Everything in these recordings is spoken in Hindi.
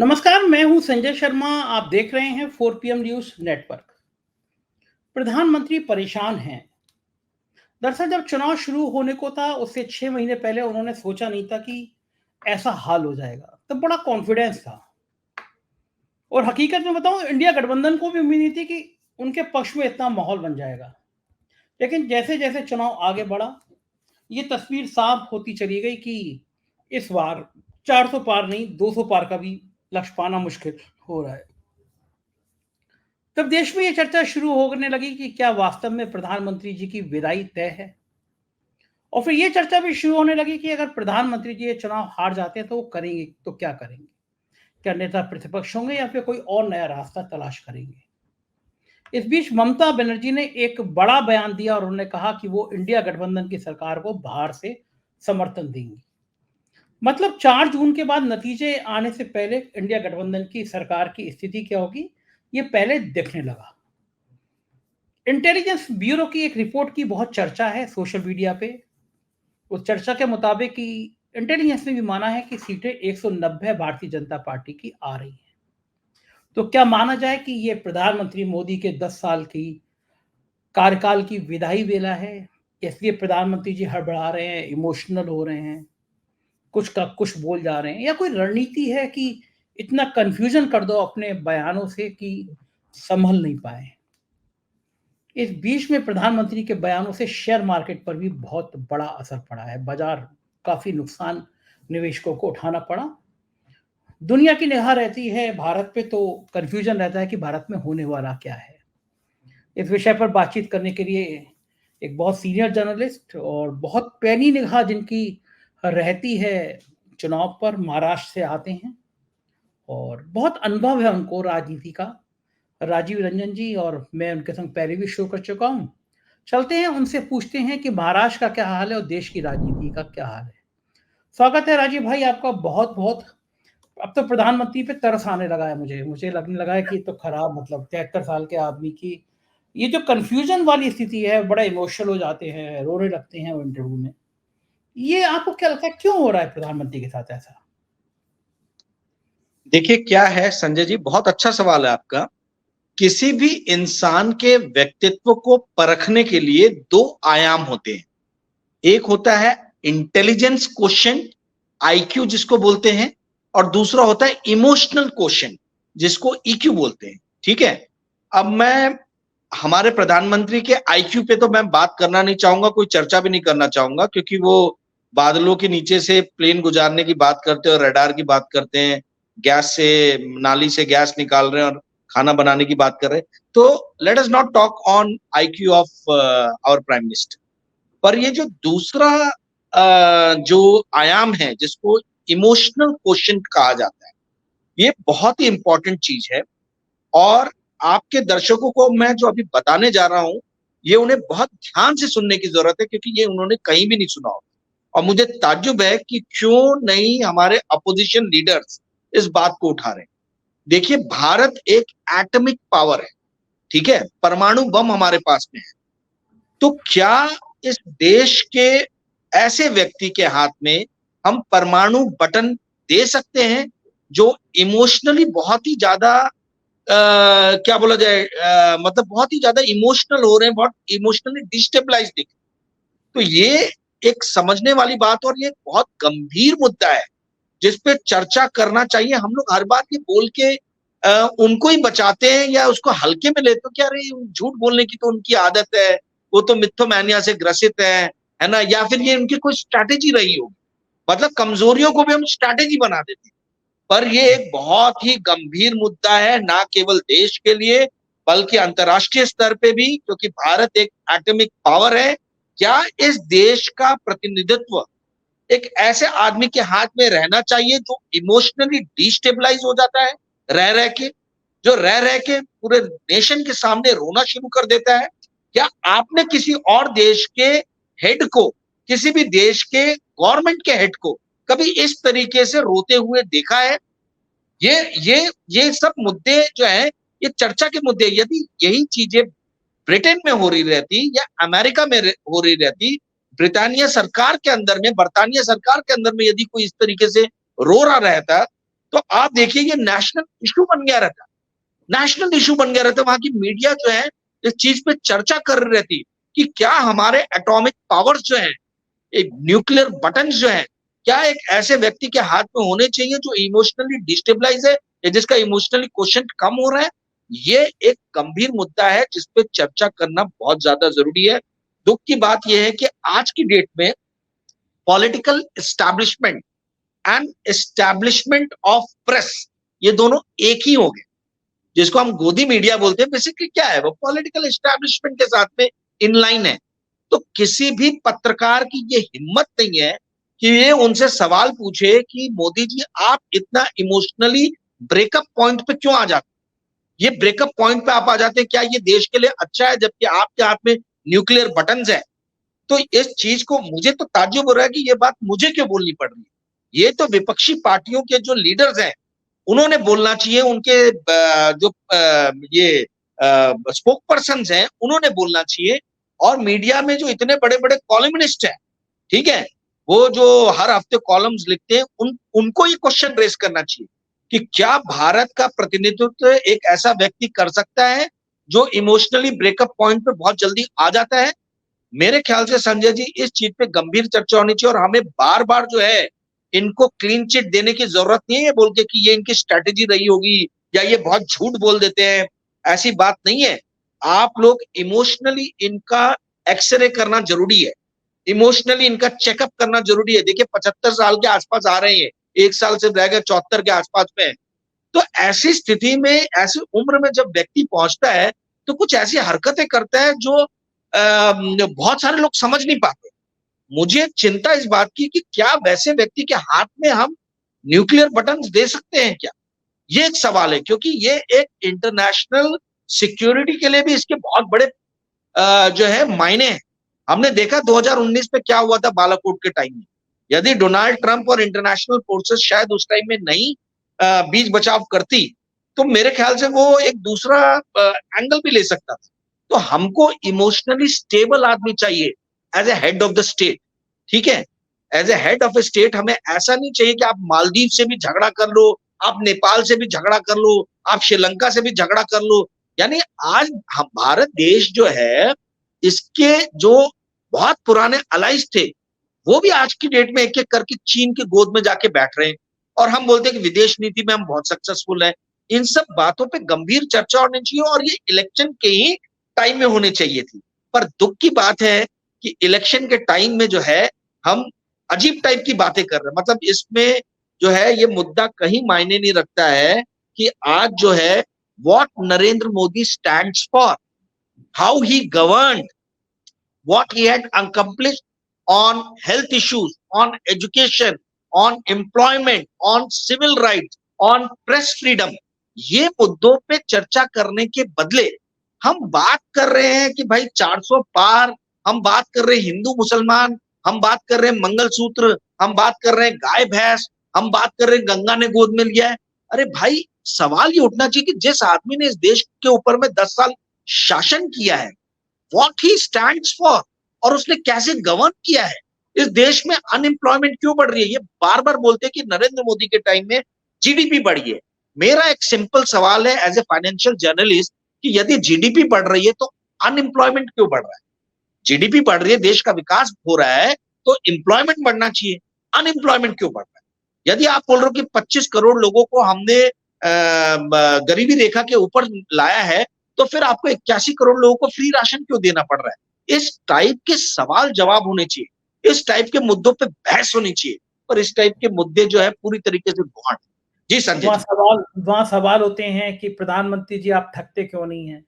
नमस्कार, मैं हूं संजय शर्मा। आप देख रहे हैं 4 PM न्यूज नेटवर्क। प्रधानमंत्री परेशान हैं। दरअसल जब चुनाव शुरू होने को था उससे 6 महीने पहले उन्होंने सोचा नहीं था कि ऐसा हाल हो जाएगा। तब बड़ा कॉन्फिडेंस था और हकीकत में बताऊं, इंडिया गठबंधन को भी उम्मीद नहीं थी कि उनके पक्ष में इतना माहौल बन जाएगा। लेकिन जैसे जैसे चुनाव आगे बढ़ा, ये तस्वीर साफ होती चली गई कि इस बार 400 पार नहीं, 200 पार का भी लक्ष्य पाना मुश्किल हो रहा है। तब देश में ये चर्चा शुरू होने लगी कि क्या वास्तव में प्रधानमंत्री जी की विदाई तय है। और फिर ये चर्चा भी शुरू होने लगी कि अगर प्रधानमंत्री जी ये चुनाव हार जाते हैं तो वो करेंगे तो क्या करेंगे। क्या नेता प्रतिपक्ष होंगे या फिर कोई और नया रास्ता तलाश करेंगे। इस बीच ममता बनर्जी ने एक बड़ा बयान दिया और उन्होंने कहा कि वो इंडिया गठबंधन की सरकार को बाहर से समर्थन देंगी। मतलब 4 जून के बाद नतीजे आने से पहले इंडिया गठबंधन की सरकार की स्थिति क्या होगी, ये पहले दिखने लगा। इंटेलिजेंस ब्यूरो की एक रिपोर्ट की बहुत चर्चा है सोशल मीडिया पे। उस चर्चा के मुताबिक कि इंटेलिजेंस ने भी माना है कि सीटें 190 भारतीय जनता पार्टी की आ रही हैं। तो क्या माना जाए कि ये प्रधानमंत्री मोदी के 10 साल की कार्यकाल की विदाई वेला है, इसलिए प्रधानमंत्री जी हड़बड़ा रहे हैं, इमोशनल हो रहे हैं, कुछ का कुछ बोल जा रहे हैं, या कोई रणनीति है कि इतना कंफ्यूजन कर दो अपने बयानों से कि संभल नहीं पाए। इस बीच में प्रधानमंत्री के बयानों से शेयर मार्केट पर भी बहुत बड़ा असर पड़ा है। बाजार काफी नुकसान निवेशकों को उठाना पड़ा। दुनिया की निगाह रहती है भारत पे, तो कंफ्यूजन रहता है कि भारत में होने वाला क्या है। इस विषय पर बातचीत करने के लिए एक बहुत सीनियर जर्नलिस्ट और बहुत पैनी निगाह जिनकी रहती है चुनाव पर, महाराष्ट्र से आते हैं और बहुत अनुभव है उनको राजनीति का, राजीव रंजन जी। और मैं उनके संग पहले भी शो कर चुका हूँ। चलते हैं उनसे पूछते हैं कि महाराष्ट्र का क्या हाल है और देश की राजनीति का क्या हाल है। स्वागत है राजीव भाई आपका बहुत बहुत। अब तो प्रधानमंत्री पे तरस आने लगा है, मुझे लगने लगा है कि तो खराब, मतलब 73 साल के आदमी की ये जो कंफ्यूजन वाली स्थिति है, बड़ा इमोशनल हो जाते हैं, रोने लगते हैं वो इंटरव्यू में। ये आपको क्या लगता है क्यों हो रहा है प्रधानमंत्री के साथ ऐसा? देखिए क्या है संजय जी, बहुत अच्छा सवाल है आपका। किसी भी इंसान के व्यक्तित्व को परखने के लिए दो आयाम होते हैं। एक होता है इंटेलिजेंस क्वोशिएंट, आईक्यू जिसको बोलते हैं, और दूसरा होता है इमोशनल क्वोशिएंट जिसको ईक्यू बोलते हैं। ठीक है। अब मैं हमारे प्रधानमंत्री के आईक्यू पे तो मैं बात करना नहीं चाहूंगा, कोई चर्चा भी नहीं करना चाहूंगा, क्योंकि वो बादलों के नीचे से प्लेन गुजारने की बात करते हैं और रडार की बात करते हैं, गैस से, नाली से गैस निकाल रहे हैं और खाना बनाने की बात कर रहे हैं। तो let us not talk on IQ of our prime minister. पर ये जो दूसरा जो आयाम है जिसको इमोशनल क्वोशिएंट कहा जाता है, ये बहुत ही इंपॉर्टेंट चीज है। और आपके दर्शकों को मैं जो अभी बताने जा रहा हूं, ये उन्हें बहुत ध्यान से सुनने की जरूरत है, क्योंकि ये उन्होंने कहीं भी नहीं सुना होगा। और मुझे ताज्जुब है कि क्यों नहीं हमारे अपोजिशन लीडर्स इस बात को उठा रहे हैं। देखिए, भारत एक एटॉमिक पावर है, ठीक है, परमाणु बम हमारे पास में है। तो क्या इस देश के ऐसे व्यक्ति के हाथ में हम परमाणु बटन दे सकते हैं जो इमोशनली बहुत ही ज्यादा क्या बोला जाए, मतलब बहुत ही ज्यादा इमोशनल हो रहे हैं, बहुत इमोशनली डिस्टेबलाइज दिख। तो ये एक समझने वाली बात और ये बहुत गंभीर मुद्दा है जिस पे चर्चा करना चाहिए। हम लोग हर बात ये बोल के उनको ही बचाते हैं या उसको हल्के में लेते हैं। क्या रे, झूठ बोलने की तो उनकी आदत है, वो तो मिथोमैनिया से ग्रसित है ना, या फिर ये उनकी कोई स्ट्रैटेजी रही होगी। मतलब कमजोरियों को भी हम स्ट्रैटेजी बना देते हैं। पर ये एक बहुत ही गंभीर मुद्दा है, ना केवल देश के लिए बल्कि अंतर्राष्ट्रीय स्तर पे भी, क्योंकि भारत एक एटॉमिक पावर है। क्या इस देश का प्रतिनिधित्व एक ऐसे आदमी के हाथ में रहना चाहिए जो इमोशनली डिस्टेबलाइज हो जाता है रह रह के पूरे नेशन के सामने रोना शुरू कर देता है? क्या आपने किसी और देश के हेड को, किसी भी देश के गवर्नमेंट के हेड को कभी इस तरीके से रोते हुए देखा है? ये सब मुद्दे जो है, ये चर्चा के मुद्दे। यदि यही चीजें ब्रिटेन में हो रही रहती या अमेरिका में हो रही रहती, बरतानिया सरकार के अंदर में यदि कोई इस तरीके से रो रहा रहता, तो आप देखिए ये नेशनल इशू बन गया रहता, नेशनल इशू बन गया रहता। वहां की मीडिया जो है इस चीज पे चर्चा कर रही रहती कि क्या हमारे एटॉमिक पावर्स जो है, एक न्यूक्लियर बटन जो है, क्या एक ऐसे व्यक्ति के हाथ में होने चाहिए जो इमोशनली डिस्टेबलाइज है या जिसका इमोशनली क्वेश्चन कम हो रहा है। ये एक गंभीर मुद्दा है जिस पे चर्चा करना बहुत ज्यादा जरूरी है। दुख की बात यह है कि आज की डेट में political establishment and establishment of press, ये दोनों एक ही हो गए, जिसको हम गोदी मीडिया बोलते हैं। बेसिकली क्या है, वो पॉलिटिकल एस्टैब्लिशमेंट के साथ में इनलाइन है। तो किसी भी पत्रकार की ये हिम्मत नहीं है कि ये उनसे सवाल पूछे कि मोदी जी आप इतना इमोशनली ब्रेकअप पॉइंट पे क्यों आ जाते हैं, ये ब्रेकअप पॉइंट पे आप आ जाते हैं, क्या ये देश के लिए अच्छा है जबकि आपके हाथ में न्यूक्लियर बटन है। तो इस चीज को मुझे तो ताज्जुब हो रहा है कि ये बात मुझे क्यों बोलनी पड़ रही है। ये तो विपक्षी पार्टियों के जो लीडर्स हैं उन्होंने बोलना चाहिए, उनके जो ये स्पोक पर्सन हैं उन्होंने बोलना चाहिए। और मीडिया में जो इतने बड़े बड़े कॉलमनिस्ट हैं, ठीक है, वो जो हर हफ्ते कॉलम्स लिखते हैं, उनको ये क्वेश्चन रेस करना चाहिए कि क्या भारत का प्रतिनिधित्व एक ऐसा व्यक्ति कर सकता है जो इमोशनली ब्रेकअप पॉइंट पे बहुत जल्दी आ जाता है। मेरे ख्याल से संजय जी इस चीज पे गंभीर चर्चा होनी चाहिए और हमें बार बार जो है इनको क्लीन चिट देने की जरूरत नहीं है, ये बोल के कि ये इनकी स्ट्रेटेजी रही होगी या ये बहुत झूठ बोल देते हैं, ऐसी बात नहीं है। आप लोग इमोशनली इनका एक्सरे करना जरूरी है, इमोशनली इनका चेकअप करना जरूरी है। देखिए 75 साल के आसपास आ रहे हैं, एक साल से रह गए 74 के आसपास में। तो ऐसी स्थिति में, ऐसी उम्र में जब व्यक्ति पहुंचता है तो कुछ ऐसी हरकतें करता है जो बहुत सारे लोग समझ नहीं पाते। मुझे चिंता इस बात की कि क्या वैसे व्यक्ति के हाथ में हम न्यूक्लियर बटन दे सकते हैं क्या, ये एक सवाल है। क्योंकि ये एक इंटरनेशनल सिक्योरिटी के लिए भी इसके बहुत बड़े जो है मायने हैं। हमने देखा 2019 में क्या हुआ था बालाकोट के टाइम में। यदि डोनाल्ड ट्रंप और इंटरनेशनल फोर्सेस शायद उस टाइम में नहीं बीच बचाव करती तो मेरे ख्याल से वो एक दूसरा एंगल भी ले सकता था। तो हमको इमोशनली स्टेबल आदमी चाहिए as a head of the state, ठीक है। As a head of a state हमें ऐसा नहीं चाहिए कि आप मालदीव से भी झगड़ा कर लो, आप नेपाल से भी झगड़ा कर लो, आप श्रीलंका से भी झगड़ा कर लो। यानी आज हम भारत देश जो है, इसके जो बहुत पुराने अलाइज थे वो भी आज की डेट में एक एक करके चीन की गोद में जाके बैठ रहे हैं और हम बोलते हैं कि विदेश नीति में हम बहुत सक्सेसफुल हैं। इन सब बातों पे गंभीर चर्चा होनी चाहिए और ये इलेक्शन के ही टाइम में होने चाहिए थी। पर दुख की बात है कि इलेक्शन के टाइम में जो है हम अजीब टाइप की बातें कर रहे हैं। मतलब इसमें जो है ये मुद्दा कहीं मायने नहीं रखता है कि आज जो है what Narendra Modi stands for, how he govern, what he had accomplished on health issues, on education, on employment, on civil rights, on press freedom। ये मुद्दों पे चर्चा करने के बदले हम बात कर रहे हैं कि भाई 400 पार, हम बात कर रहे हैं हिंदू मुसलमान, हम बात कर रहे हैं मंगलसूत्र, हम बात कर रहे हैं गाय भैंस, हम बात कर रहे हैं गंगा ने गोद में लिया है। अरे भाई सवाल ये उठना चाहिए कि जिस आदमी ने इस देश के ऊपर में 10 साल शासन किया है, व्हाट ही स्टैंड्स फॉर, और उसने कैसे गवर्न किया है। इस देश में अनएम्प्लॉयमेंट क्यों बढ़ रही है, ये बार बार बोलते हैं कि नरेंद्र मोदी के टाइम में जीडीपी बढ़ी है। मेरा एक सिंपल सवाल है एज ए फाइनेंशियल जर्नलिस्ट कि यदि जीडीपी बढ़ रही है तो अनएम्प्लॉयमेंट क्यों बढ़ रहा है। जीडीपी बढ़ रही है, देश का विकास हो रहा है, तो एम्प्लॉयमेंट बढ़ना चाहिए, अनएम्प्लॉयमेंट क्यों बढ़ रहा है। यदि आप बोल रहे हो कि 25 करोड़ लोगों को हमने गरीबी रेखा के ऊपर लाया है तो फिर आपको 81 करोड़ लोगों को फ्री राशन क्यों देना पड़ रहा है। इस टाइप के सवाल जवाब होने चाहिए, इस टाइप के मुद्दों पे बहस होनी चाहिए, पर इस टाइप के मुद्दे जो है पूरी तरीके से गौण। जी संजय जी। वहां सवाल होते हैं कि प्रधानमंत्री जी आप थकते क्यों नहीं हैं,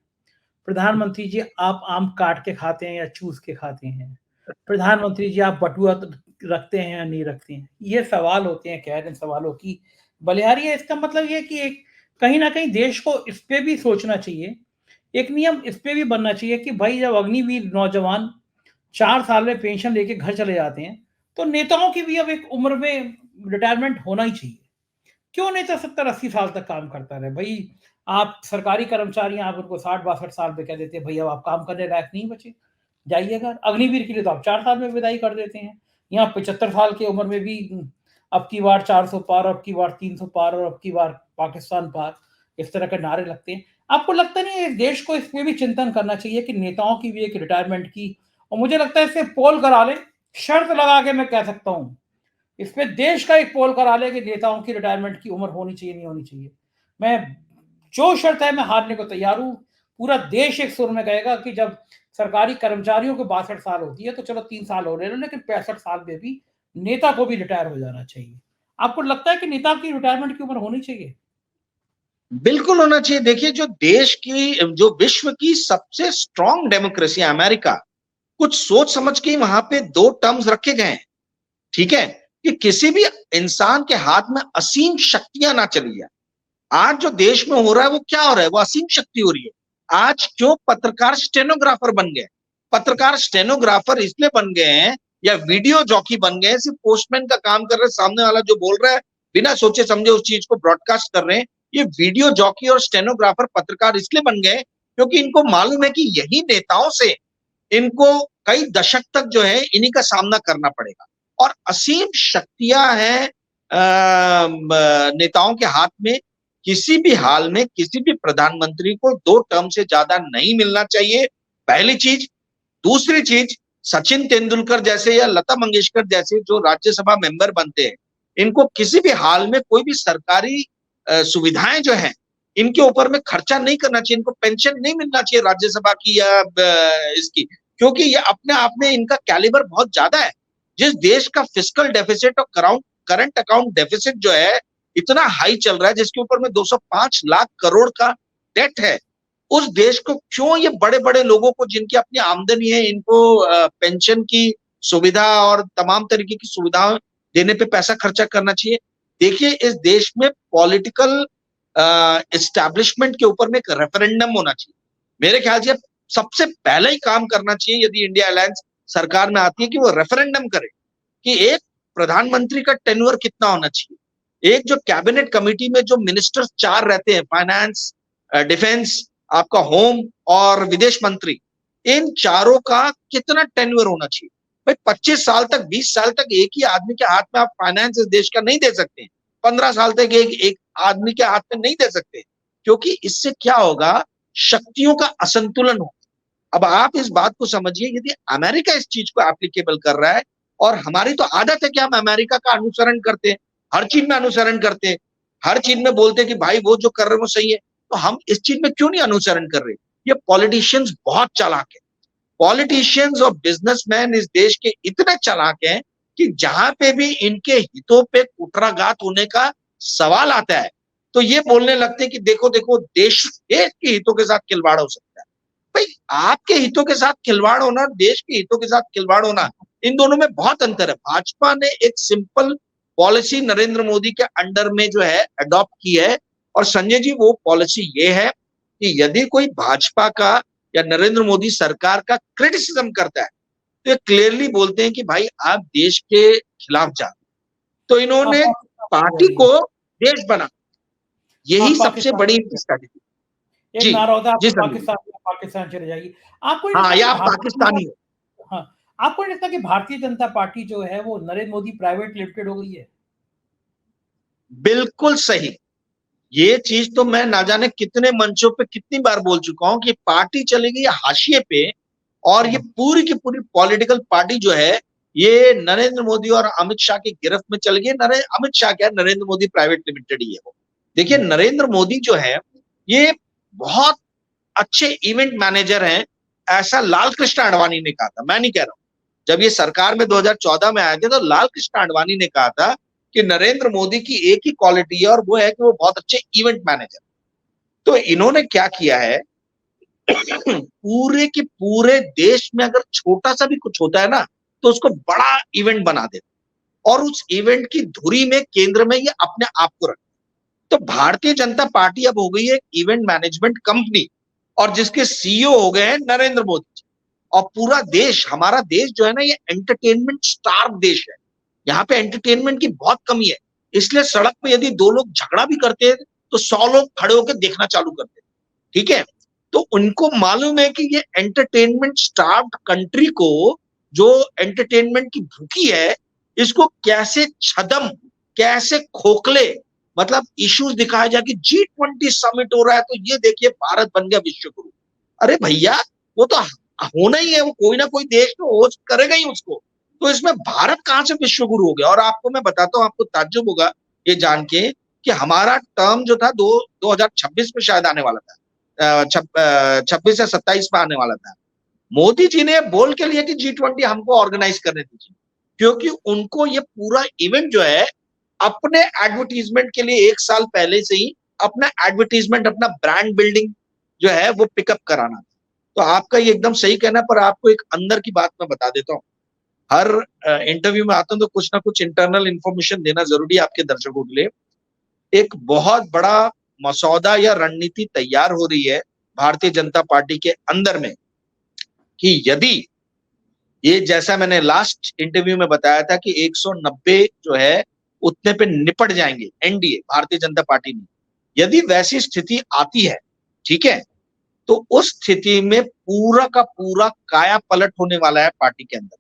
प्रधानमंत्री जी आप आम काट के खाते हैं या चूस के खाते हैं, प्रधानमंत्री जी आप बटुआ रखते हैं या नहीं रखते हैं। ये सवाल होते हैं, खैर इन सवालों की बलिहारी है। इसका मतलब ये कि एक कहीं ना कहीं देश को इस पे भी सोचना चाहिए, एक नियम इस पे भी बनना चाहिए कि भाई जब अग्निवीर नौजवान 4 साल में पेंशन लेके घर चले जाते हैं तो नेताओं की भी अब एक उम्र में रिटायरमेंट होना ही चाहिए। क्यों नेता 70-80 साल तक काम करता रहे भाई। आप सरकारी कर्मचारी, आप उनको 60-62 साल पे कह देते हैं भैया आप काम करने लायक नहीं बचे, जाइए घर। अग्निवीर के लिए तो आप 4 साल में विदाई कर देते हैं। यहाँ 75 साल की उम्र में भी अब की बार 400 पार, अब की बार 300 पार और अब की बार पाकिस्तान पार, इस तरह के नारे लगते हैं। आपको लगता नहीं है इस देश को इसमें भी चिंतन करना चाहिए कि नेताओं की भी एक रिटायरमेंट की, और मुझे लगता है इससे पोल करा लें, शर्त लगा के मैं कह सकता हूँ, इसमें देश का एक पोल करा ले कि नेताओं की रिटायरमेंट की उम्र होनी चाहिए, नहीं होनी चाहिए। मैं जो शर्त है मैं हारने को तैयार हूँ। पूरा देश एक सुर में कहेगा कि जब सरकारी कर्मचारियों को 62 साल होती है तो चलो 3 साल और ले लो, लेकिन 65 साल में भी नेता को भी रिटायर हो जाना चाहिए। आपको लगता है कि नेता की रिटायरमेंट की उम्र होनी चाहिए? बिल्कुल होना चाहिए। देखिए, जो विश्व की सबसे स्ट्रांग डेमोक्रेसी है अमेरिका, कुछ सोच समझ के वहां पे 2 टर्म्स रखे गए हैं, ठीक है, कि किसी भी इंसान के हाथ में असीम शक्तियां ना चली जाए। आज जो देश में हो रहा है वो क्या हो रहा है, वो असीम शक्ति हो रही है। आज क्यों पत्रकार स्टेनोग्राफर बन गए? पत्रकार स्टेनोग्राफर इसलिए बन गए हैं या वीडियो जॉकी बन गए हैं, सिर्फ पोस्टमैन का काम कर रहे हैं, सामने वाला जो बोल रहा है बिना सोचे समझे उस चीज को ब्रॉडकास्ट कर रहे हैं। ये वीडियो जॉकी और स्टेनोग्राफर पत्रकार इसलिए बन गए क्योंकि इनको मालूम है कि यही नेताओं से इनको कई दशक तक जो है इन्हीं का सामना करना पड़ेगा। और असीम शक्तियां हैं नेताओं के हाथ में। किसी भी हाल में किसी भी प्रधानमंत्री को 2 टर्म से ज्यादा नहीं मिलना चाहिए, पहली चीज। दूसरी चीज, सचिन तेंदुलकर जैसे या लता मंगेशकर जैसे जो राज्यसभा मेंबर बनते हैं, इनको किसी भी हाल में कोई भी सरकारी सुविधाएं जो है इनके ऊपर में खर्चा नहीं करना चाहिए। इनको पेंशन नहीं मिलना चाहिए राज्यसभा की या इसकी, क्योंकि ये अपने आप में इनका कैलिबर बहुत ज्यादा है। जिस देश का फिस्कल डेफिसिट और करंट अकाउंट डेफिसिट जो है इतना हाई चल रहा है, जिसके ऊपर में 205 लाख करोड़ का डेट है, उस देश को क्यों ये बड़े बड़े लोगों को जिनकी अपनी आमदनी है इनको पेंशन की सुविधा और तमाम तरीके की सुविधाएं देने पे पैसा खर्चा करना चाहिए? देखिए, इस देश में पॉलिटिकल एस्टैब्लिशमेंट के ऊपर में एक रेफरेंडम होना चाहिए। मेरे ख्याल से सबसे पहले ही काम करना चाहिए यदि इंडिया अलायंस सरकार में आती है कि वो रेफरेंडम करे कि एक प्रधानमंत्री का टेन्योर कितना होना चाहिए, एक जो कैबिनेट कमेटी में जो मिनिस्टर्स 4 रहते हैं, फाइनेंस, डिफेंस, आपका होम और विदेश मंत्री, इन चारों का कितना टेन्योर होना चाहिए। भाई 25 साल तक 20 साल तक एक ही आदमी के हाथ में आप फाइनेंस इस देश का नहीं दे सकते। 15 साल तक एक आदमी के हाथ में नहीं दे सकते, क्योंकि इससे क्या होगा, शक्तियों का असंतुलन होगा। अब आप इस बात को समझिए, यदि अमेरिका इस चीज को एप्लीकेबल कर रहा है, और हमारी तो आदत है कि हम अमेरिका का अनुसरण करते हैं, हर चीज में अनुसरण करते हैं, हर चीज में बोलते हैं कि भाई वो जो कर रहे हैं वो सही है, तो हम इस चीज में क्यों नहीं अनुसरण कर रहे? ये पॉलिटिशियंस बहुत चालाक है। पॉलिटिशियंस और बिजनेसमैन इस देश के इतने चालाक हैं कि जहां पे भी इनके हितों पे कुठाराघात होने का सवाल आता है तो ये बोलने लगते हैं कि देखो देखो देश के हितों के साथ खिलवाड़ हो सकता है। भाई, आपके हितों के साथ खिलवाड़ होना, देश के हितों के साथ खिलवाड़ होना, इन दोनों में बहुत अंतर है। भाजपा ने एक सिंपल पॉलिसी नरेंद्र मोदी के अंडर में जो है अडॉप्ट की है, और संजय जी वो पॉलिसी ये है कि यदि कोई भाजपा का या नरेंद्र मोदी सरकार का क्रिटिसिज्म करता है तो ये क्लियरली बोलते हैं कि भाई आप देश के खिलाफ जा, तो हाँ, इन्होंने पार्टी पाकिस्तान को देश बना, हाँ, यही सबसे पाकिस्तान बड़ी स्ट्रैटेजी। एक जी, नारा होता है, जी आपको संजय जी। पाकिस्तान पाकिस्तान चले जाइए। आपको नहीं हाँ, लगता या कि आप भारतीय जनता पाकिस्तानी हो। हाँ, आपको नहीं लगता कि भारतीय जनता पार्टी जो है वो नरेंद्र मोदी प्राइवेट लिमिटेड हो गई है? बिल्कुल सही। ये चीज तो मैं ना जाने कितने मंचों पे कितनी बार बोल चुका हूं कि पार्टी चलेगी हाशिए पे, और ये पूरी की पूरी पॉलिटिकल पार्टी जो है ये नरेंद्र मोदी और अमित शाह की गिरफ्त में चल गई। अमित शाह क्या, नरेंद्र मोदी प्राइवेट लिमिटेड ही है वो। देखिए, नरेंद्र मोदी जो है ये बहुत अच्छे इवेंट मैनेजर हैं, ऐसा लाल कृष्ण आडवाणी ने कहा था, मैं नहीं कह रहा हूं। जब ये सरकार में 2014 में आए थे तो लाल कृष्ण आडवाणी ने कहा था कि नरेंद्र मोदी की एक ही क्वालिटी है और वो है कि वो बहुत अच्छे इवेंट मैनेजर। तो इन्होंने क्या किया है, पूरे के पूरे देश में अगर छोटा सा भी कुछ होता है ना तो उसको बड़ा इवेंट बना देते, और उस इवेंट की धुरी में केंद्र में ये अपने आप को रखते। तो भारतीय जनता पार्टी अब हो गई है इवेंट मैनेजमेंट कंपनी, और जिसके सीईओ हो गए हैं नरेंद्र मोदी जी। और पूरा देश, हमारा देश जो है ना, ये एंटरटेनमेंट स्टार देश है। यहाँ पे एंटरटेनमेंट की बहुत कमी है, इसलिए सड़क पे यदि 2 लोग झगड़ा भी करते हैं तो 100 लोग खड़े होकर देखना चालू करते हैं, ठीक है। तो उनको मालूम है कि ये एंटरटेनमेंट स्टार्व्ड कंट्री को, जो एंटरटेनमेंट की भूखी है, इसको कैसे छदम कैसे खोखले मतलब इश्यूज दिखाया जाए कि G20 समिट हो रहा है तो ये देखिए भारत बन गया विश्व गुरु। अरे भैया वो तो होना ही है, वो कोई ना कोई देश तो होस्ट करेगा ही उसको, तो इसमें भारत कहां से विश्व गुरु हो गया। और आपको मैं बताता हूं, आपको ताज्जुब होगा ये जान के कि हमारा टर्म जो था 2026 में शायद आने वाला था, 26 या 27 में आने वाला था। मोदी जी ने बोल के लिए कि G20 हमको ऑर्गेनाइज करने दीजिए, क्योंकि उनको ये पूरा इवेंट जो है अपने एडवर्टीजमेंट के लिए 1 साल पहले से ही अपना एडवर्टीजमेंट, अपना ब्रांड बिल्डिंग जो है वो पिकअप कराना था। तो आपका ये एकदम सही कहना, पर आपको एक अंदर की बात मैं बता देता हूँ। हर इंटरव्यू में आता हूं तो कुछ ना कुछ इंटरनल इंफॉर्मेशन देना जरूरी है आपके दर्शकों के लिए। एक बहुत बड़ा मसौदा या रणनीति तैयार हो रही है भारतीय जनता पार्टी के अंदर में कि यदि ये, जैसा मैंने लास्ट इंटरव्यू में बताया था कि 190 जो है उतने पे निपट जाएंगे एनडीए भारतीय जनता पार्टी में, यदि वैसी स्थिति आती है, ठीक है, तो उस स्थिति में पूरा का पूरा काया पलट होने वाला है पार्टी के अंदर।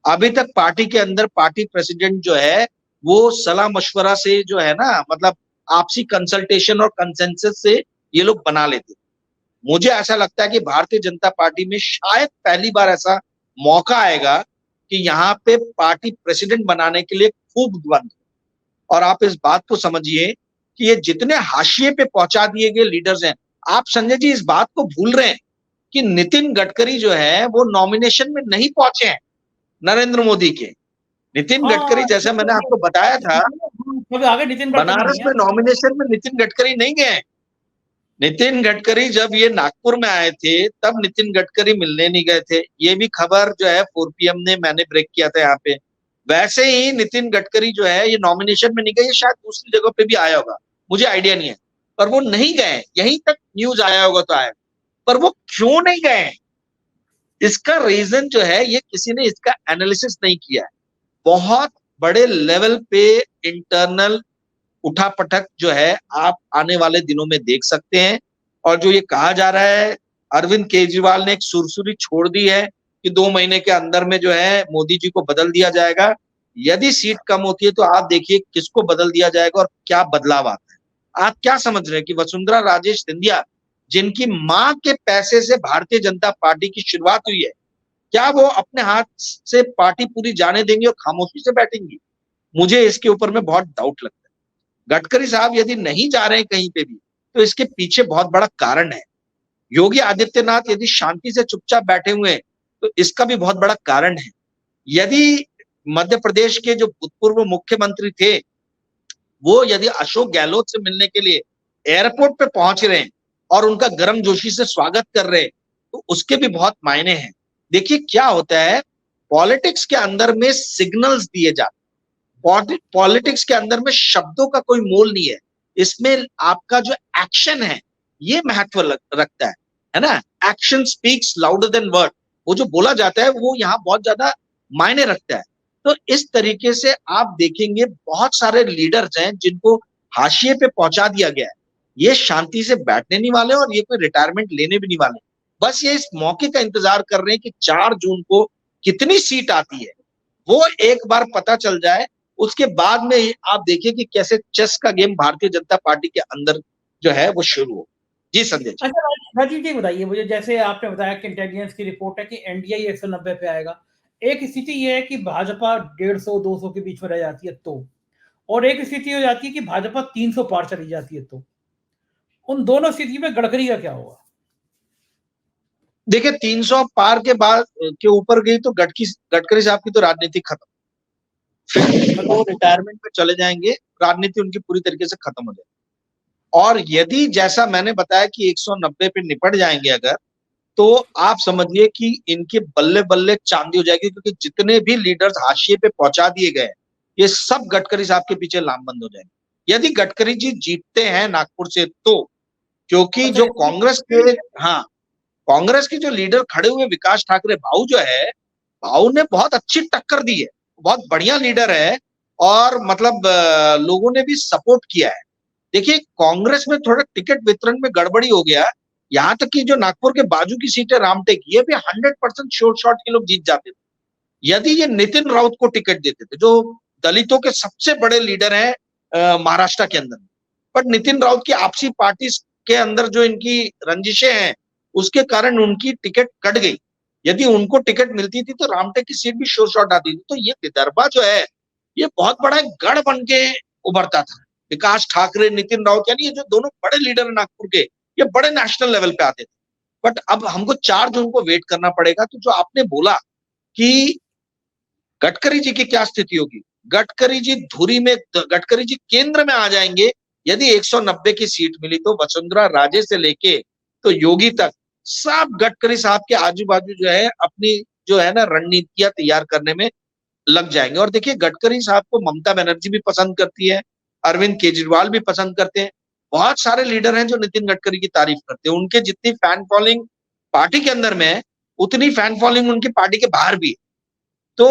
अभी तक पार्टी के अंदर पार्टी प्रेसिडेंट जो है वो सलाह मशवरा से जो है ना, मतलब आपसी कंसल्टेशन और कंसेंसस से ये लोग बना लेते। मुझे ऐसा लगता है कि भारतीय जनता पार्टी में शायद पहली बार ऐसा मौका आएगा कि यहाँ पे पार्टी प्रेसिडेंट बनाने के लिए खूब द्वंद। और आप इस बात को समझिए कि ये जितने हाशिए पे पहुंचा दिए गए लीडर्स हैं, आप संजय जी इस बात को भूल रहे हैं कि नितिन गडकरी जो है वो नॉमिनेशन में नहीं पहुंचे हैं नरेंद्र मोदी के। नितिन गडकरी, हाँ, जैसा मैंने आपको बताया था, अभी आगे नितिन गडकरी बनारस नहीं में है। नॉमिनेशन में नितिन गडकरी नहीं गए। नितिन गडकरी जब ये नागपुर में आए थे तब नितिन गडकरी मिलने नहीं गए थे। ये भी खबर जो है 4PM ने मैंने ब्रेक किया था यहाँ पे। वैसे ही नितिन गडकरी जो है ये नॉमिनेशन में नहीं गए, शायद दूसरी जगह पे भी आया होगा, मुझे आइडिया नहीं है, पर वो नहीं गए। यहीं तक न्यूज आया होगा तो आया, पर वो क्यों नहीं गए, इसका रीजन जो है ये किसी ने इसका एनालिसिस नहीं किया है। बहुत बड़े लेवल पे इंटरनल उठापटक जो है आप आने वाले दिनों में देख सकते हैं। और जो ये कहा जा रहा है, अरविंद केजरीवाल ने एक सुरसुरी छोड़ दी है कि 2 महीने के अंदर में जो है मोदी जी को बदल दिया जाएगा। यदि सीट कम होती है तो आप देखिए किसको बदल दिया जाएगा और क्या बदलाव आता है। आप क्या समझ रहे हैं कि वसुंधरा राजे सिंधिया, जिनकी मां के पैसे से भारतीय जनता पार्टी की शुरुआत हुई है, क्या वो अपने हाथ से पार्टी पूरी जाने देंगे और खामोशी से बैठेंगी? मुझे इसके ऊपर में बहुत डाउट लगता है। गडकरी साहब यदि नहीं जा रहे हैं कहीं पे भी तो इसके पीछे बहुत बड़ा कारण है। योगी आदित्यनाथ यदि शांति से चुपचाप बैठे हुए हैं तो इसका भी बहुत बड़ा कारण है। यदि मध्य प्रदेश के जो भूतपूर्व मुख्यमंत्री थे वो यदि अशोक गहलोत से मिलने के लिए एयरपोर्ट पे पहुंच रहे हैं और उनका गर्मजोशी से स्वागत कर रहे हैं तो उसके भी बहुत मायने हैं। देखिए क्या होता है, पॉलिटिक्स के अंदर में सिग्नल्स दिए जाते, पॉलिटिक्स के अंदर में शब्दों का कोई मोल नहीं है, इसमें आपका जो एक्शन है ये महत्व रखता है ना। Action speaks louder than word, वो जो बोला जाता है वो यहाँ बहुत ज्यादा मायने रखता है। तो इस तरीके से आप देखेंगे बहुत सारे लीडर्स हैं जिनको हाशिए पे पहुंचा दिया गया है, ये शांति से बैठने नहीं वाले और ये कोई रिटायरमेंट लेने भी नहीं वाले। बस ये इस मौके का इंतजार कर रहे हैं कि 4 जून को कितनी सीट आती है वो एक बार पता चल जाए, उसके बाद में आप देखिए कि कैसे चेस का गेम भारतीय जनता पार्टी के अंदर जो है वो शुरू हो। जी संजय जी। अच्छा राजीव जी बताइए मुझे, जैसे आपने बताया कि इंटेलिजेंस की रिपोर्ट है कि एनडीए 190 पे आएगा। एक स्थिति ये है कि भाजपा 150-200 के बीच में रह जाती है तो, और एक स्थिति हो जाती है कि भाजपा 300 पार चली जाती है तो, उन दोनों स्थिति में गडकरी का क्या होगा? देखिए 300 पार के बाद के ऊपर गई तो गडकरी साहब की तो राजनीति खत्म, फिर वो रिटायरमेंट पे चले जाएंगे, राजनीति उनकी पूरी तरीके से खत्म हो जाएगी। और यदि जैसा मैंने बताया कि 190 पे निपट जाएंगे अगर, तो आप समझिए कि इनके बल्ले बल्ले चांदी हो जाएगी, क्योंकि जितने भी लीडर्स हाशिए पे पहुंचा दिए गए ये सब गडकरी साहब के पीछे लामबंद हो जाएंगे यदि गडकरी जी जीतते हैं नागपुर से तो। क्योंकि जो कांग्रेस के, हाँ, कांग्रेस के जो लीडर खड़े हुए विकास ठाकरे भाऊ जो है, भाऊ ने बहुत अच्छी टक्कर दी है, बहुत बढ़िया लीडर है और मतलब लोगों ने भी सपोर्ट किया है। देखिए कांग्रेस में थोड़ा टिकट वितरण में गड़बड़ी हो गया, यहाँ तक कि जो नागपुर के बाजू की सीट है रामटेक, ये भी 100% श्योर शॉट के लोग जीत जाते थे यदि ये नितिन राउत को टिकट देते थे, जो दलितों के सबसे बड़े लीडर हैं महाराष्ट्र के अंदर। बट नितिन राउत की आपसी पार्टी के अंदर जो इनकी रंजिशें हैं, उसके कारण उनकी टिकट कट गई। यदि उनको टिकट मिलती थी तो रामटेक की सीट भी श्योर शॉट आती थी। तो ये विदर्भा जो है, ये बहुत बड़ा एक गढ़ बन के उभरता था। विकास ठाकरे, नितिन राउत, यानी ये जो दोनों बड़े लीडर हैं नागपुर के, ये बड़े नेशनल लेवल पे आते थे। बट अब हमको 4 जून को वेट करना पड़ेगा। तो जो आपने बोला कि गडकरी जी की क्या स्थिति होगी, गडकरी जी धुरी में, गडकरी जी केंद्र में आ जाएंगे। यदि 190 की सीट मिली तो वसुंधरा राजे से लेके तो योगी तक सब गडकरी साहब के आजू बाजू जो है अपनी जो है ना रणनीतियां तैयार करने में लग जाएंगे। और देखिए, गडकरी साहब को ममता बनर्जी भी पसंद करती है, अरविंद केजरीवाल भी पसंद करते हैं। बहुत सारे लीडर हैं जो नितिन गडकरी की तारीफ करते हैं। उनके जितनी फैन फॉलोइंग पार्टी के अंदर में है, उतनी फैन फॉलोइंग उनकी पार्टी के बाहर भी है। तो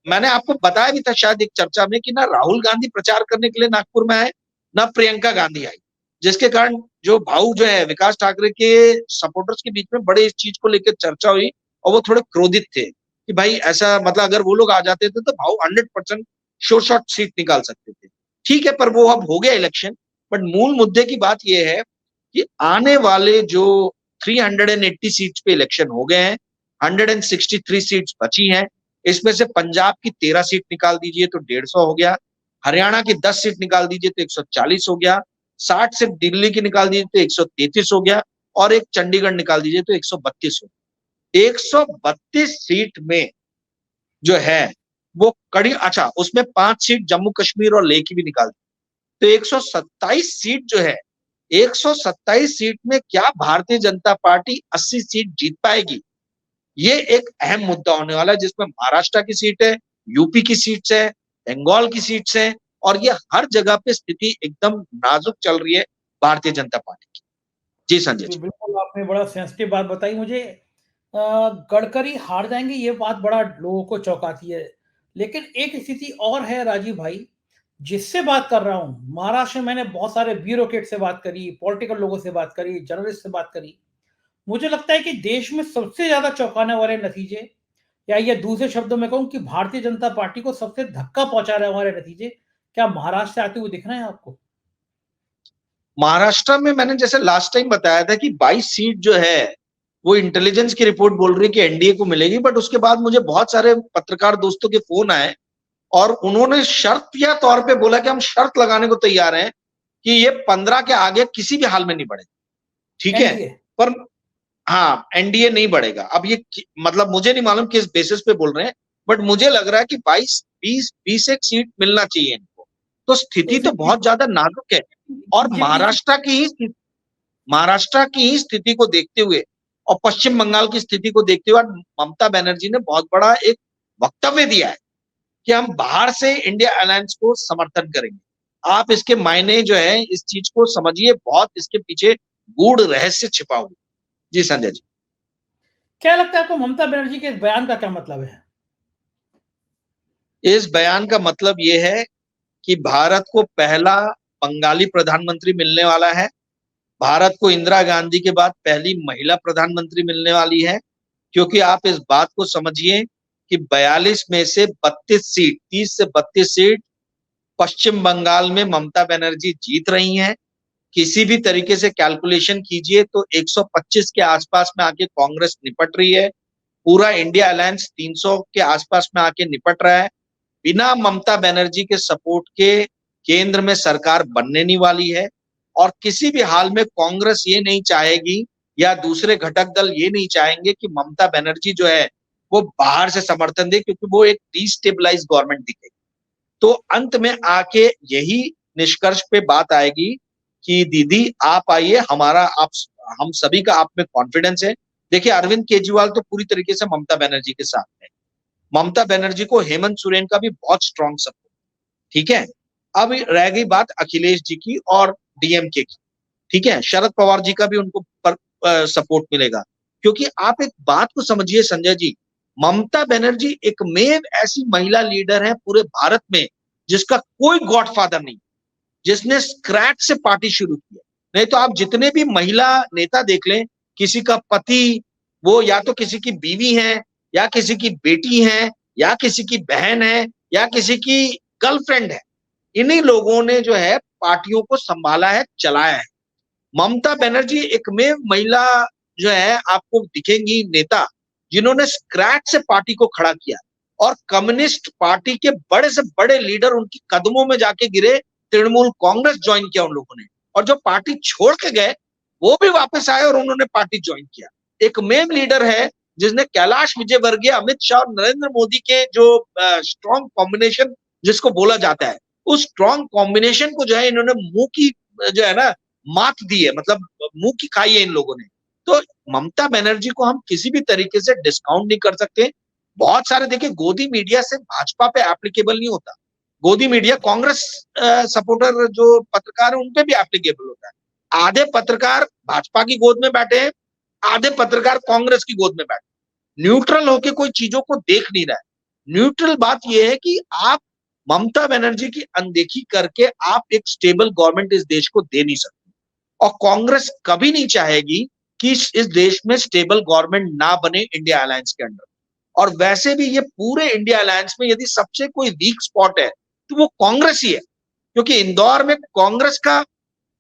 मैंने आपको बताया भी था शायद एक चर्चा में कि ना राहुल गांधी प्रचार करने के लिए नागपुर में आए, ना प्रियंका गांधी आई, जिसके कारण जो भाऊ जो है विकास ठाकरे के सपोर्टर्स के बीच में बड़े इस चीज को लेकर चर्चा हुई और वो थोड़े क्रोधित थे कि भाई ऐसा, मतलब अगर वो लोग आ जाते थे तो भाऊ 100% श्योर शॉट सीट निकाल सकते थे। ठीक है, पर वो अब हो गया इलेक्शन। बट मूल मुद्दे की बात यह है कि आने वाले जो 380 सीट्स पे इलेक्शन हो गए हैं, 163 सीट्स बची हैं। इसमें से पंजाब की 13 सीट निकाल दीजिए तो 150 हो गया, हरियाणा की 10 सीट निकाल दीजिए तो 140 हो गया, 60 सीट दिल्ली की निकाल दीजिए तो 133 हो गया, और एक चंडीगढ़ निकाल दीजिए तो 132 हो गया। 132 सीट में जो है वो कड़ी, अच्छा उसमें 5 सीट जम्मू कश्मीर और लेह की भी निकाल दी, तो 127 सीट जो है, 127 सीट में क्या भारतीय जनता पार्टी 80 सीट जीत पाएगी? ये एक अहम मुद्दा होने वाला है, जिसमें महाराष्ट्र की सीट है, यूपी की सीट्स है, बंगाल की सीट्स है, और ये हर जगह पे स्थिति एकदम नाजुक चल रही है भारतीय जनता पार्टी की। जी संजय जी, जी। बिल्कुल आपने बड़ा सेंसिटिव बात बताई मुझे। गडकरी हार जाएँगे ये बात बड़ा लोगों को चौंकाती है। लेकिन एक स्थिति और है राजीव भाई, जिससे बात कर रहा हूँ, महाराष्ट्र में मैंने बहुत सारे ब्यूरोक्रेट से बात करी, पॉलिटिकल लोगों से बात करी, जर्नलिस्ट से बात करी। मुझे लगता है कि देश में सबसे ज़्यादा चौंकाने वाले नतीजे, या ये दूसरे शब्दों में कहूँ कि भारतीय जनता पार्टी को सबसे धक्का पहुँचाने वाले नतीजे, क्या महाराष्ट्र से आते हुए दिख रहे हैं आपको? महाराष्ट्र में मैंने जैसे लास्ट टाइम बताया था कि 22 सीट जो है वो इंटेलिजेंस की रिपोर्ट बोल रही है कि एनडीए को मिलेगी। बट उसके बाद मुझे बहुत सारे पत्रकार दोस्तों के फोन आए और उन्होंने शर्तिया तौर पे बोला कि हम शर्त लगाने को तैयार हैं कि ये 15 के आगे किसी भी हाल में नहीं बढ़ेगा। ठीक है, एनडीए। पर हाँ, एनडीए नहीं बढ़ेगा। अब ये मतलब मुझे नहीं मालूम किस बेसिस पे बोल रहे हैं, बट मुझे लग रहा है कि 22 20 एक सीट मिलना चाहिए इनको। तो स्थिति इसे तो बहुत ज्यादा नाजुक है। और बीजेपी की। महाराष्ट्र की ही स्थिति को देखते हुए और पश्चिम बंगाल की स्थिति को देखते हुए ममता बनर्जी ने बहुत बड़ा एक वक्तव्य दिया है कि हम बाहर से इंडिया अलायंस को समर्थन करेंगे। आप इसके मायने जो है इस चीज को समझिए, बहुत इसके पीछे गूढ़ रहस्य छिपा हुआ। जी संजय जी। क्या लगता है आपको ममता बनर्जी के इस बयान का क्या मतलब है? इस बयान का मतलब ये है कि भारत को पहला बंगाली प्रधानमंत्री मिलने वाला है। भारत को इंदिरा गांधी के बाद पहली महिला प्रधानमंत्री मिलने वाली है। क्योंकि आप इस बात को समझिए कि 42 में से 32 सीट, 30 से 32 सीट पश्चिम बंगाल में ममता बनर्जी जीत रही हैं। किसी भी तरीके से कैलकुलेशन कीजिए तो 125 के आसपास में आके कांग्रेस निपट रही है। पूरा इंडिया अलायंस 300 के आसपास में आके निपट रहा है। बिना ममता बनर्जी के सपोर्ट के केंद्र में सरकार बनने नहीं वाली है। और किसी भी हाल में कांग्रेस ये नहीं चाहेगी या दूसरे घटक दल ये नहीं चाहेंगे कि ममता बनर्जी जो है वो बाहर से समर्थन दे, क्योंकि वो एक डिस्टेबलाइज गवर्नमेंट दिखेगी। तो अंत में आके यही निष्कर्ष पे बात आएगी कि दीदी आप आइए, हमारा आप, हम सभी का आप में कॉन्फिडेंस है। देखिए, अरविंद केजरीवाल तो पूरी तरीके से ममता बनर्जी के साथ है। ममता बनर्जी को हेमंत सोरेन का भी बहुत स्ट्रॉन्ग सपोर्ट। ठीक है, अब रह गई बात अखिलेश जी की और डीएमके की। ठीक है, शरद पवार जी का भी उनको सपोर्ट मिलेगा। क्योंकि आप एक बात को समझिए संजय जी, ममता बनर्जी एकमेव ऐसी महिला लीडर है पूरे भारत में जिसका कोई गॉडफादर नहीं, जिसने स्क्रैच से पार्टी शुरू की है। नहीं तो आप जितने भी महिला नेता देख लें, किसी का पति वो या तो किसी की बीवी है, या किसी की बेटी है, या किसी की बहन है, या किसी की गर्लफ्रेंड है। इन्हीं लोगों ने जो है पार्टियों को संभाला है, चलाया है। ममता बनर्जी एकमेव महिला जो है आपको दिखेंगी नेता जिन्होंने स्क्रैच से पार्टी को खड़ा किया, और कम्युनिस्ट पार्टी के बड़े से बड़े लीडर उनके कदमों में जाके गिरे। तृणमूल कांग्रेस ज्वाइन किया उन लोगों ने, और जो पार्टी छोड़ के गए वो भी वापस आए और उन्होंने पार्टी ज्वाइन किया। एकमेव लीडर है जिसने कैलाश विजयवर्गीय, अमित शाह और नरेंद्र मोदी के जो स्ट्रॉन्ग कॉम्बिनेशन जिसको बोला जाता है, उस स्ट्रॉन्ग कॉम्बिनेशन को जो है इन्होंने मुंह की जो है ना मात दी है, मतलब मुंह की खाई है इन लोगों ने। तो ममता बनर्जी को हम किसी भी तरीके से डिस्काउंट नहीं कर सकते। बहुत सारे देखिए, गोदी मीडिया से भाजपा पे एप्लीकेबल नहीं होता। गोदी मीडिया कांग्रेस सपोर्टर जो पत्रकार है उन पे भी एप्लीकेबल होता है। आधे पत्रकार भाजपा की गोद में बैठे हैं, आधे पत्रकार कांग्रेस की गोद में बैठे। न्यूट्रल होके कोई चीजों को देख नहीं रहा है। न्यूट्रल बात यह है कि आप ममता बनर्जी की अनदेखी करके आप एक स्टेबल गवर्नमेंट इस देश को दे नहीं सकते, और कांग्रेस कभी नहीं चाहेगी कि इस देश में स्टेबल गवर्नमेंट ना बने इंडिया अलायंस के अंडर। और वैसे भी ये पूरे इंडिया अलायंस में यदि सबसे कोई वीक स्पॉट है तो वो कांग्रेस ही है, क्योंकि इंदौर में कांग्रेस का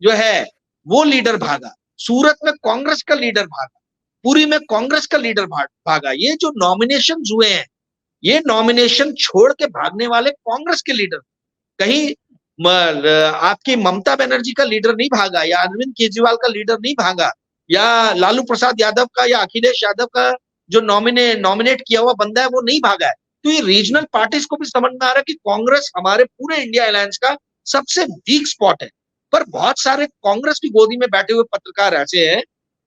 जो है वो लीडर भागा, सूरत में कांग्रेस का लीडर भागा, पुरी में कांग्रेस का लीडर भागा। ये जो नॉमिनेशन हुए हैं, ये नॉमिनेशन छोड़ के भागने वाले कांग्रेस के लीडर, कहीं आपकी ममता बनर्जी का लीडर नहीं भागा, या अरविंद केजरीवाल का लीडर नहीं भागा, या लालू प्रसाद यादव का या अखिलेश यादव का जो नॉमिनेट किया हुआ बंदा है वो नहीं भागा है। तो ये रीजनल पार्टीज को भी समझ में आ रहा है कि कांग्रेस हमारे पूरे इंडिया अलायंस का सबसे वीक स्पॉट है। पर बहुत सारे कांग्रेस की गोदी में बैठे हुए पत्रकार ऐसे हैं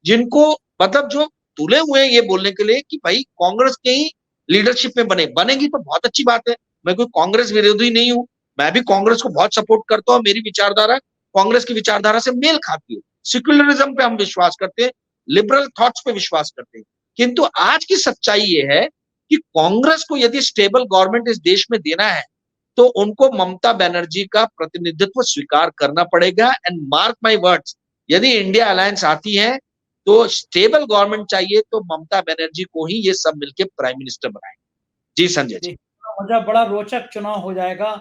जिनको मतलब जो तुले हुए हैं ये बोलने के लिए कि भाई कांग्रेस के ही लीडरशिप में बनेगी तो बहुत अच्छी बात है। मैं कोई कांग्रेस विरोधी नहीं हूं, मैं भी कांग्रेस को बहुत सपोर्ट करता हूं। मेरी विचारधारा कांग्रेस की विचारधारा से मेल खाती है। सेक्युलरिज्म पे हम विश्वास करते हैं, लिबरल थॉट्स पे विश्वास करते हैं। किंतु आज की सच्चाई ये है कि कांग्रेस को यदि स्टेबल गवर्नमेंट इस देश में देना है तो उनको ममता बनर्जी का प्रतिनिधित्व स्वीकार करना पड़ेगा। एंड मार्क माय वर्ड्स, यदि इंडिया अलायंस आती है तो स्टेबल गवर्नमेंट चाहिए तो ममता बनर्जी को ही ये सब मिलकर प्राइम मिनिस्टर बनाएंगे। जी संजय जी, बड़ा रोचक चुनाव हो जाएगा।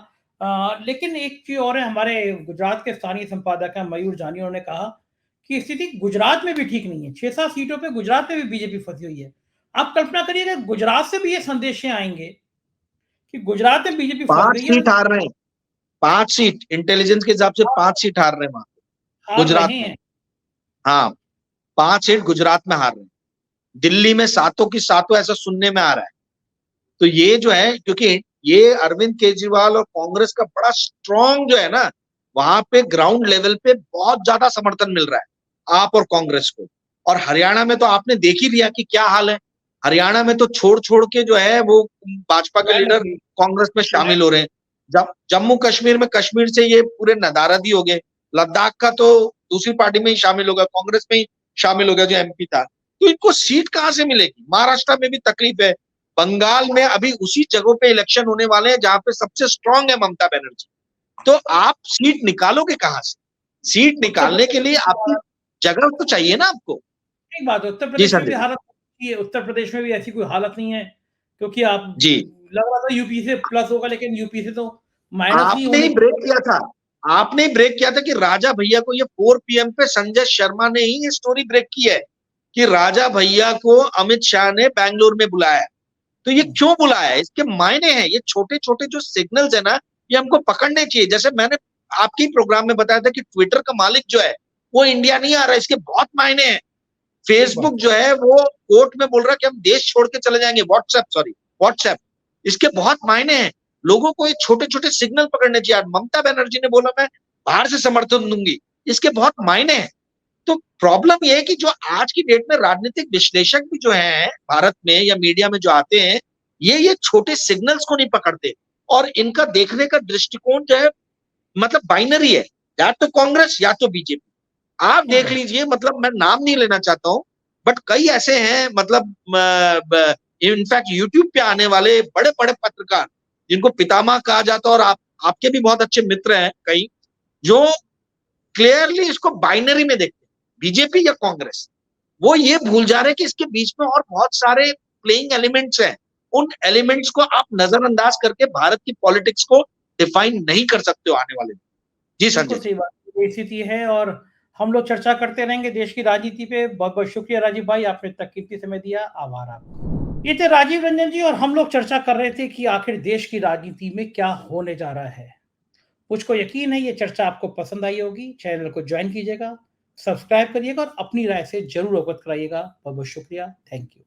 लेकिन एक चीज और है, हमारे गुजरात के स्थानीय संपादक है मयूर जानी, उन्होंने कहा कि स्थिति गुजरात में भी ठीक नहीं है। 6-7 सीटों पे गुजरात में भी बीजेपी फंसी हुई है। आप कल्पना करिएगा गुजरात से भी ये संदेश आएंगे कि गुजरात में बीजेपी फंस 5 गई है। सीट हार रहे हैं, 5 सीट इंटेलिजेंस के हिसाब से 5 सीट हार रहे हैं वहां गुजरात में। हाँ, 5 सीट गुजरात में हार रहे हैं। दिल्ली में 7 की 7 ऐसा सुनने में आ रहा है। तो ये जो है, क्योंकि ये अरविंद केजरीवाल और कांग्रेस का बड़ा स्ट्रॉन्ग जो है ना, वहां पे ग्राउंड लेवल पे बहुत ज्यादा समर्थन मिल रहा है आप और कांग्रेस को। और हरियाणा में तो आपने देख ही लिया कि क्या हाल है। हरियाणा में तो छोड़ छोड़ के जो है वो भाजपा के लीडर कांग्रेस में शामिल हो रहे हैं। जम्मू कश्मीर में कश्मीर से ये पूरे नदारदी हो गए। लद्दाख का तो दूसरी पार्टी में ही शामिल होगा, कांग्रेस में ही शामिल हो गया जो एमपी था। तो इनको सीट कहां से मिलेगी? महाराष्ट्र में भी तकलीफ है, बंगाल में अभी उसी जगहों पे इलेक्शन होने वाले हैं जहां पे सबसे स्ट्रांग है ममता बनर्जी। तो आप सीट निकालोगे कहां से? सीट निकालने के लिए आपकी जगह तो चाहिए ना आपको। एक बात, उत्तर प्रदेश में भी हालत है, उत्तर प्रदेश में भी ऐसी कोई हालत नहीं है, क्योंकि आप जी लग रहा था यूपी से प्लस होगा, लेकिन यूपी से तो माइनस ही आपने ही ब्रेक किया था। आपने ब्रेक किया था कि राजा भैया को, ये 4 PM पे संजय शर्मा ने ही ये स्टोरी ब्रेक की है कि राजा भैया को अमित शाह ने बैंगलोर में बुलाया। तो ये क्यों बुलाया है, इसके मायने हैं। ये छोटे छोटे जो सिग्नल्स है ना, ये हमको पकड़ने चाहिए। जैसे मैंने आपकी प्रोग्राम में बताया था कि ट्विटर का मालिक जो है वो इंडिया नहीं आ रहा है, इसके बहुत मायने हैं। फेसबुक जो है वो कोर्ट में बोल रहा है कि हम देश छोड़ के चले जाएंगे। व्हाट्सएप, इसके बहुत मायने हैं। लोगों को ये छोटे छोटे सिग्नल पकड़ने चाहिए। ममता बनर्जी ने बोला मैं बाहर से समर्थन दूंगी, इसके बहुत मायने हैं। तो प्रॉब्लम यह है कि जो आज की डेट में राजनीतिक विश्लेषक भी जो हैं भारत में या मीडिया में जो आते हैं, ये छोटे सिग्नल्स को नहीं पकड़ते, और इनका देखने का दृष्टिकोण जो है मतलब बाइनरी है, या तो कांग्रेस या तो बीजेपी। आप देख लीजिए, मतलब मैं नाम नहीं लेना चाहता हूं, बट कई ऐसे हैं, मतलब इनफैक्ट यूट्यूब पे आने वाले बड़े बड़े पत्रकार जिनको पितामह कहा जाता है, और आपके भी बहुत अच्छे मित्र हैं कई, जो क्लियरली इसको बाइनरी में देखते हैं, बीजेपी या कांग्रेस। वो ये भूल जा रहे हैं कि इसके बीच में और बहुत सारे प्लेइंग एलिमेंट्स हैं। उन एलिमेंट्स को आप नजरअंदाज करके भारत की पॉलिटिक्स को डिफाइन नहीं कर सकते हो आने वाले दिन। जी संजय बिल्कुल जी। सही बात, ये स्थिति है और हम लोग चर्चा करते रहेंगे देश की राजनीति पे। बहुत-बहुत शुक्रिया राजीव भाई, आपने इतना कीमती समय दिया। आभार आपका। ये थे राजीव रंजन जी और हम लोग चर्चा कर रहे थे कि आखिर देश की राजनीति में क्या होने जा रहा है। मुझको यकीन है ये चर्चा आपको पसंद आई होगी। चैनल को जॉइन कीजिएगा, सब्सक्राइब करिएगा और अपनी राय से ज़रूर अवगत कराइएगा। बहुत-बहुत शुक्रिया। Thank you.